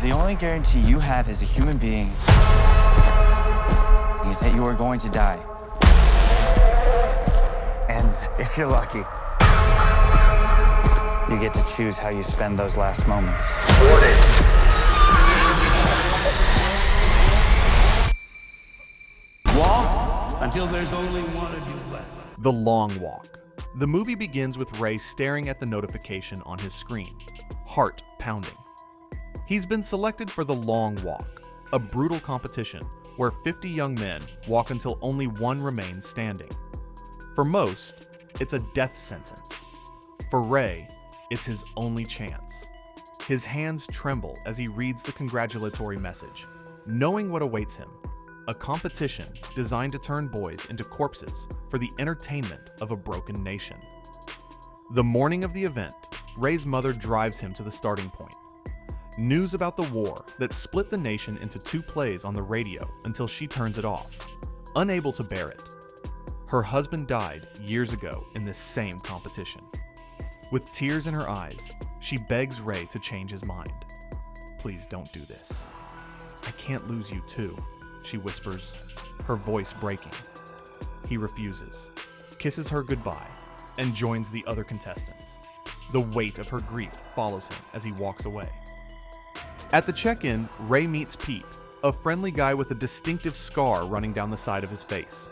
The only guarantee you have as a human being is that you are going to die. And if you're lucky, you get to choose how you spend those last moments. Walk until there's only one of you left. The Long Walk. The movie begins with Ray staring at the notification on his screen, heart pounding. He's been selected for the Long Walk, a brutal competition where 50 young men walk until only one remains standing. For most, it's a death sentence. For Ray, it's his only chance. His hands tremble as he reads the congratulatory message, knowing what awaits him: a competition designed to turn boys into corpses for the entertainment of a broken nation. The morning of the event, Ray's mother drives him to the starting point. News about the war that split the nation into two plays on the radio until she turns it off, unable to bear it. Her husband died years ago in this same competition. With tears in her eyes, she begs Ray to change his mind. "Please don't do this. I can't lose you too," she whispers, her voice breaking. He refuses, kisses her goodbye, and joins the other contestants. The weight of her grief follows him as he walks away. At the check-in, Ray meets Pete, a friendly guy with a distinctive scar running down the side of his face.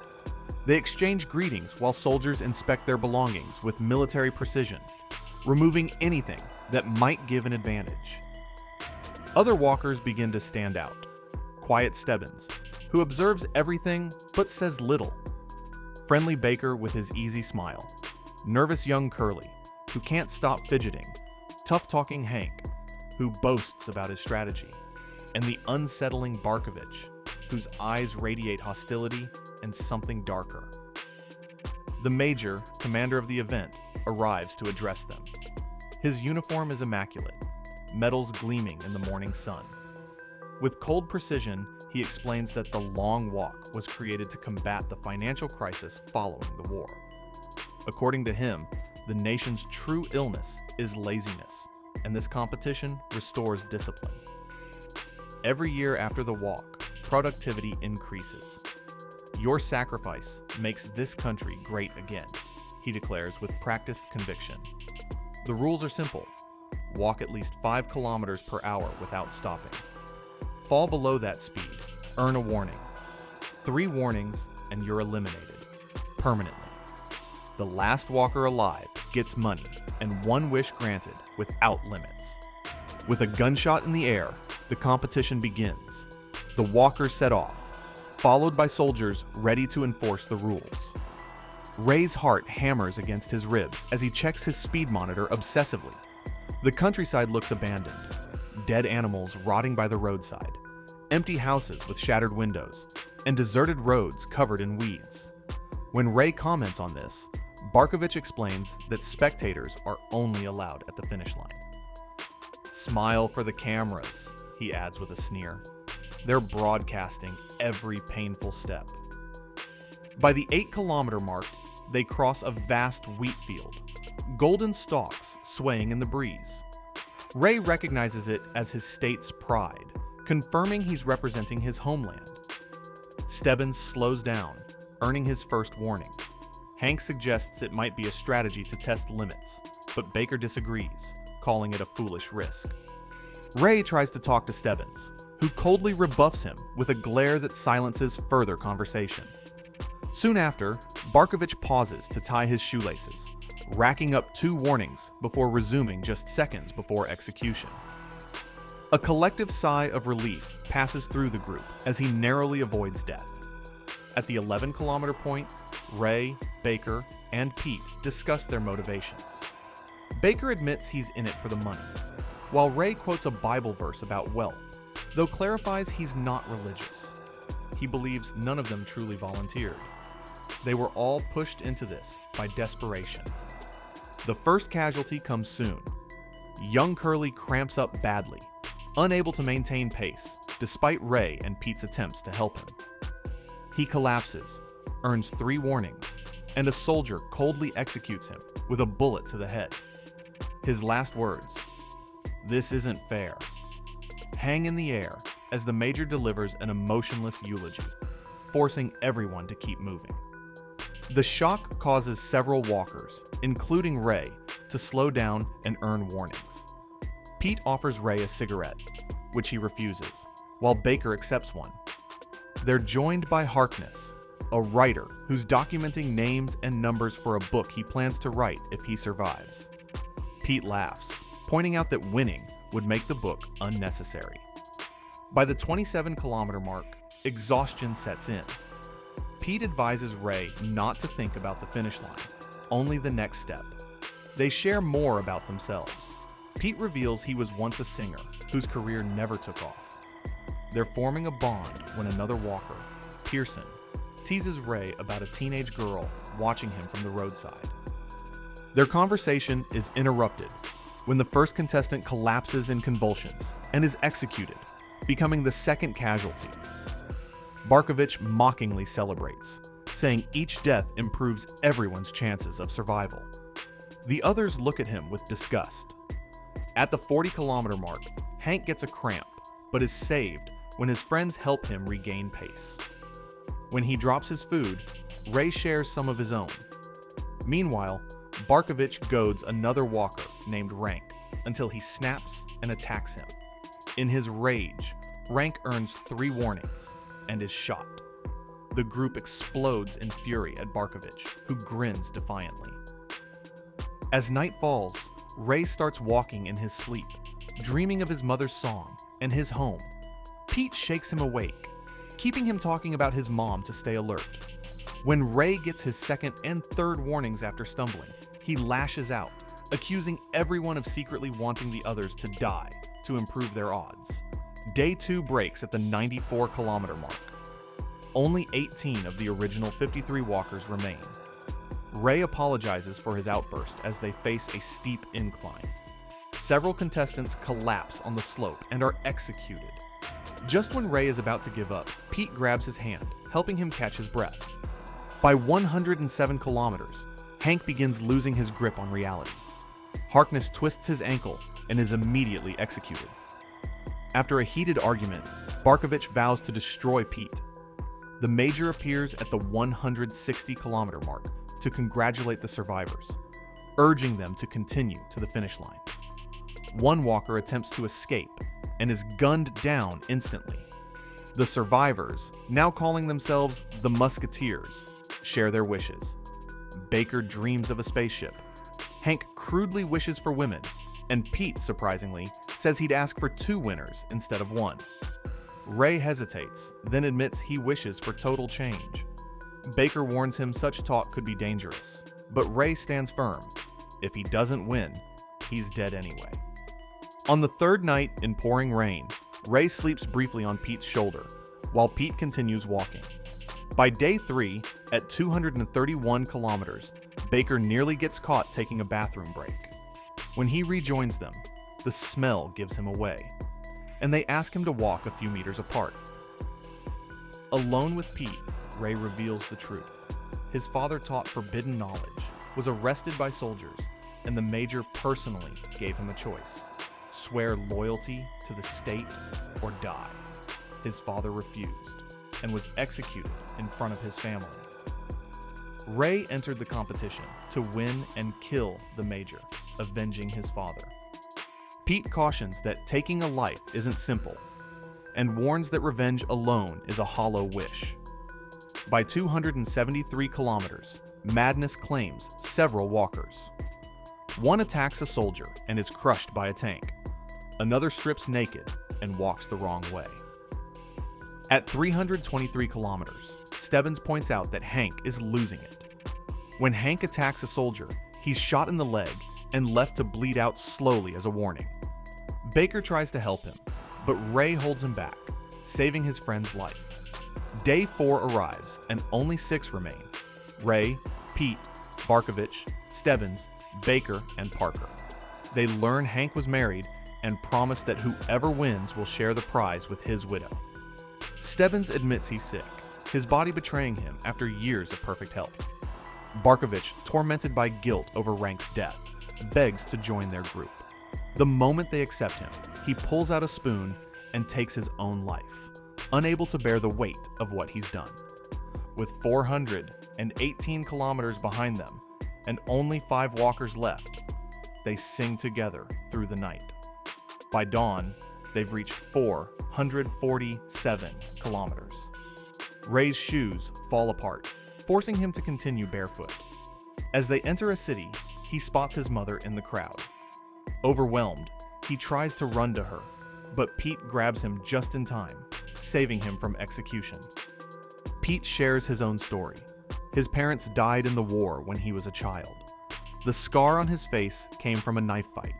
They exchange greetings while soldiers inspect their belongings with military precision, removing anything that might give an advantage. Other walkers begin to stand out. Quiet Stebbins, who observes everything but says little. Friendly Baker with his easy smile. Nervous young Curly, who can't stop fidgeting. Tough-talking Hank, who boasts about his strategy. And the unsettling Barkovich, whose eyes radiate hostility and something darker. The Major, commander of the event, arrives to address them. His uniform is immaculate, medals gleaming in the morning sun. With cold precision, he explains that the Long Walk was created to combat the financial crisis following the war. According to him, the nation's true illness is laziness, and this competition restores discipline. Every year after the walk, productivity increases. "Your sacrifice makes this country great again," he declares with practiced conviction. The rules are simple. Walk at least 5 kilometers per hour without stopping. Fall below that speed, earn a warning. 3 warnings, and you're eliminated. Permanently. The last walker alive gets money and 1 wish granted without limits. With a gunshot in the air, the competition begins. The walkers set off, followed by soldiers ready to enforce the rules. Ray's heart hammers against his ribs as he checks his speed monitor obsessively. The countryside looks abandoned. Dead animals rotting by the roadside, empty houses with shattered windows, and deserted roads covered in weeds. When Ray comments on this, Barkovich explains that spectators are only allowed at the finish line. "Smile for the cameras," he adds with a sneer. They're broadcasting every painful step. By the 8-kilometer mark, they cross a vast wheat field, golden stalks swaying in the breeze. Ray recognizes it as his state's pride, confirming he's representing his homeland. Stebbins slows down, earning his first warning. Hank suggests it might be a strategy to test limits, but Baker disagrees, calling it a foolish risk. Ray tries to talk to Stebbins, who coldly rebuffs him with a glare that silences further conversation. Soon after, Barkovich pauses to tie his shoelaces, racking up 2 warnings before resuming just seconds before execution. A collective sigh of relief passes through the group as he narrowly avoids death. At the 11-kilometer point, Ray, Baker, and Pete discuss their motivations. Baker admits he's in it for the money, while Ray quotes a Bible verse about wealth, though clarifies he's not religious. He believes none of them truly volunteered. They were all pushed into this by desperation. The first casualty comes soon. Young Curly cramps up badly, unable to maintain pace, despite Ray and Pete's attempts to help him. He collapses, earns 3 warnings, and a soldier coldly executes him with a bullet to the head. His last words, "This isn't fair." hang in the air as the Major delivers an emotionless eulogy, forcing everyone to keep moving. The shock causes several walkers, including Ray, to slow down and earn warnings. Pete offers Ray a cigarette, which he refuses, while Baker accepts one. They're joined by Harkness, a writer who's documenting names and numbers for a book he plans to write if he survives. Pete laughs, pointing out that winning would make the book unnecessary. By the 27-kilometer mark, exhaustion sets in. Pete advises Ray not to think about the finish line, only the next step. They share more about themselves. Pete reveals he was once a singer whose career never took off. They're forming a bond when another walker, Pearson, teases Ray about a teenage girl watching him from the roadside. Their conversation is interrupted when the first contestant collapses in convulsions and is executed, becoming the second casualty. Barkovich mockingly celebrates, saying each death improves everyone's chances of survival. The others look at him with disgust. At the 40-kilometer mark, Hank gets a cramp, but is saved when his friends help him regain pace. When he drops his food, Ray shares some of his own. Meanwhile, Barkovich goads another walker named Rank until he snaps and attacks him. In his rage, Rank earns 3 warnings and is shot. The group explodes in fury at Barkovich, who grins defiantly. As night falls, Ray starts walking in his sleep, dreaming of his mother's song and his home. Pete shakes him awake, keeping him talking about his mom to stay alert. When Ray gets his second and third warnings after stumbling, he lashes out, accusing everyone of secretly wanting the others to die to improve their odds. Day 2 breaks at the 94-kilometer mark. Only 18 of the original 53 walkers remain. Ray apologizes for his outburst as they face a steep incline. Several contestants collapse on the slope and are executed. Just when Ray is about to give up, Pete grabs his hand, helping him catch his breath. By 107 kilometers, Hank begins losing his grip on reality. Harkness twists his ankle and is immediately executed. After a heated argument, Barkovich vows to destroy Pete. The Major appears at the 160-kilometer mark to congratulate the survivors, urging them to continue to the finish line. One walker attempts to escape and is gunned down instantly. The survivors, now calling themselves the Musketeers, share their wishes. Baker dreams of a spaceship. Hank crudely wishes for women, and Pete, surprisingly, says he'd ask for 2 winners instead of 1. Ray hesitates, then admits he wishes for total change. Baker warns him such talk could be dangerous, but Ray stands firm. If he doesn't win, he's dead anyway. On the third night in pouring rain, Ray sleeps briefly on Pete's shoulder, while Pete continues walking. By day 3, at 231 kilometers, Baker nearly gets caught taking a bathroom break. When he rejoins them, the smell gives him away, and they ask him to walk a few meters apart. Alone with Pete, Ray reveals the truth. His father taught forbidden knowledge, was arrested by soldiers, and the Major personally gave him a choice: swear loyalty to the state or die. His father refused and was executed in front of his family. Ray entered the competition to win and kill the Major, avenging his father. Pete cautions that taking a life isn't simple, and warns that revenge alone is a hollow wish. By 273 kilometers, madness claims several walkers. One attacks a soldier and is crushed by a tank. Another strips naked and walks the wrong way. At 323 kilometers, Stebbins points out that Hank is losing it. When Hank attacks a soldier, he's shot in the leg and left to bleed out slowly as a warning. Baker tries to help him, but Ray holds him back, saving his friend's life. Day 4 arrives and only 6 remain: Ray, Pete, Barkovich, Stebbins, Baker, and Parker. They learn Hank was married and promise that whoever wins will share the prize with his widow. Stebbins admits he's sick, his body betraying him after years of perfect health. Barkovich, tormented by guilt over Rank's death, begs to join their group. The moment they accept him, he pulls out a spoon and takes his own life, unable to bear the weight of what he's done. With 418 kilometers behind them and only 5 walkers left, they sing together through the night. By dawn, they've reached 447 kilometers. Ray's shoes fall apart, forcing him to continue barefoot. As they enter a city, he spots his mother in the crowd. Overwhelmed, he tries to run to her, but Pete grabs him just in time, saving him from execution. Pete shares his own story. His parents died in the war when he was a child. The scar on his face came from a knife fight,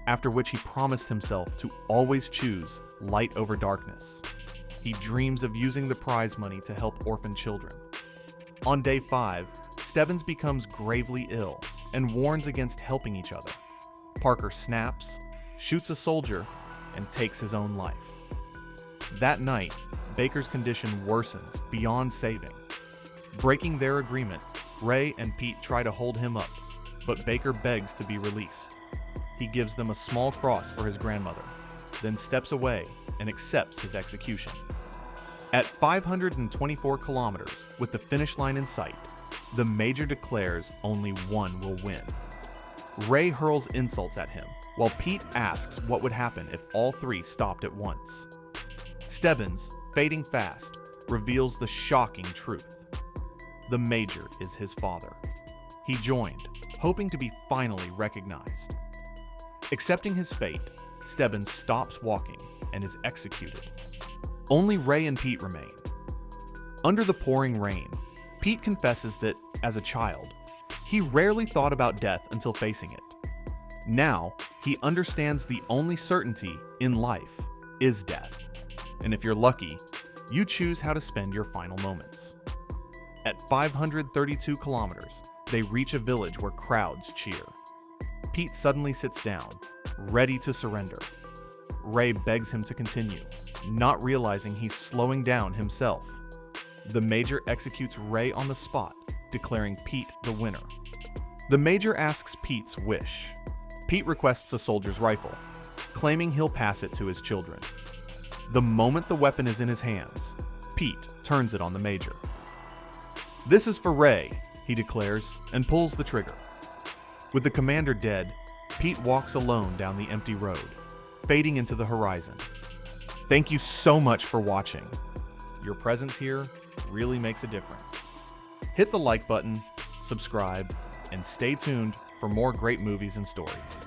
after which he promised himself to always choose light over darkness. He dreams of using the prize money to help orphan children. On day 5, Stebbins becomes gravely ill and warns against helping each other. Parker snaps, shoots a soldier, and takes his own life. That night, Baker's condition worsens beyond saving. Breaking their agreement, Ray and Pete try to hold him up, but Baker begs to be released. He gives them a small cross for his grandmother, then steps away and accepts his execution. At 524 kilometers, with the finish line in sight, the Major declares only one will win. Ray hurls insults at him, while Pete asks what would happen if all 3 stopped at once. Stebbins, fading fast, reveals the shocking truth. The Major is his father. He joined, hoping to be finally recognized. Accepting his fate, Stebbins stops walking and is executed. Only Ray and Pete remain. Under the pouring rain, Pete confesses that, as a child, he rarely thought about death until facing it. Now, he understands the only certainty in life is death. And if you're lucky, you choose how to spend your final moments. At 532 kilometers, they reach a village where crowds cheer. Pete suddenly sits down, ready to surrender. Ray begs him to continue, not realizing he's slowing down himself. The Major executes Ray on the spot, declaring Pete the winner. The Major asks Pete's wish. Pete requests a soldier's rifle, claiming he'll pass it to his children. The moment the weapon is in his hands, Pete turns it on the Major. "This is for Ray," he declares, and pulls the trigger. With the commander dead, Pete walks alone down the empty road, fading into the horizon. Thank you so much for watching. Your presence here really makes a difference. Hit the like button, subscribe, and stay tuned for more great movies and stories.